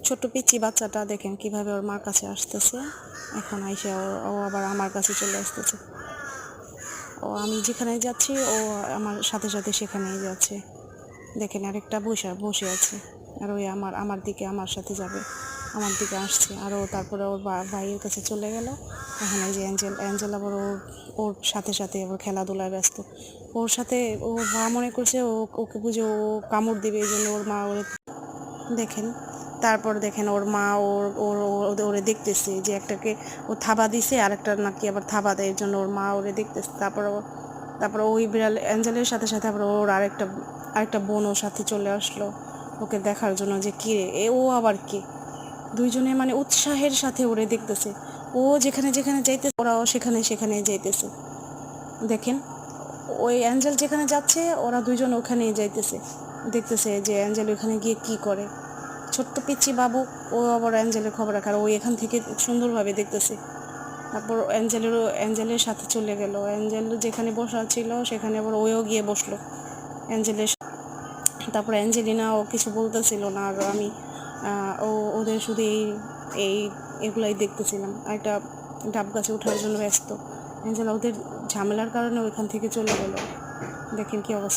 ছোট্ট পিচ্চি বাচ্চাটা দেখেন কিভাবে ওর মার কাছে আসতেছে। এখন আইসা ও আবার আমার কাছে চলে আসতেছে। ও আমি যেখানে যাচ্ছি ও আমার সাথে সাথে সেখানেই যাচ্ছে। দেখেন আরেকটা বসে আছে, আর ওই আমার দিকে আমার সাথে যাবে, আমার দিকে আসছে। আর ও তারপরে ওর ভাইয়ের কাছে চলে গেল। এখন এই যে অ্যাঞ্জেল আবার ওর সাথে সাথে আবার খেলাধুলায় ব্যস্ত। ওর সাথে ওর মা মনে করছে ওকে বুঝে ও কামড় দিবে, এই জন্য ওর মা ওরে দেখেন। তারপর দেখেন ওর মা ওরে দেখতেছে যে একটাকে ও থাবা দিছে, আর একটা নাকি আবার থাবা দেয়, এর জন্য ওর মা ওরে দেখতেছে। তারপর ওই বিড়াল অ্যাঞ্জেলের সাথে সাথে আবার ওর আরেকটা বোন ওর সাথে চলে আসলো ওকে দেখার জন্য যে কে ও আবার কে। দুইজনে মানে উৎসাহের সাথে ওরে দেখতেছে। ও যেখানে যেখানে যাইতেছে ওরাও সেখানে সেখানে যাইতেছে। দেখেন ওই অ্যাঞ্জেল যেখানে যাচ্ছে ওরা দুইজন ওখানেই যাইতেছে, দেখতেছে যে অ্যাঞ্জেল ওখানে গিয়ে কি করে। ছোট্ট পিচ্চি বাবু ও আবার অ্যাঞ্জেলের খবর রাখার, ওই এখান থেকে সুন্দরভাবে দেখতেছে। তারপর অ্যাঞ্জেলের সাথে চলে গেল। অ্যাঞ্জেল যেখানে বসা ছিল সেখানে আবার ওও গিয়ে বসলো অ্যাঞ্জেলের। তারপর অ্যাঞ্জেলিনা ও কিছু বলতেছিল না, আর আমি ওদের শুধু এই এগুলাই দেখতেছিলাম। আর একটা ডাব গাছে ওঠার জন্য ব্যস্ত। অ্যাঞ্জেলা ওদের ঝামেলার কারণে ওইখান থেকে চলে গেল। দেখেন কি অবস্থা।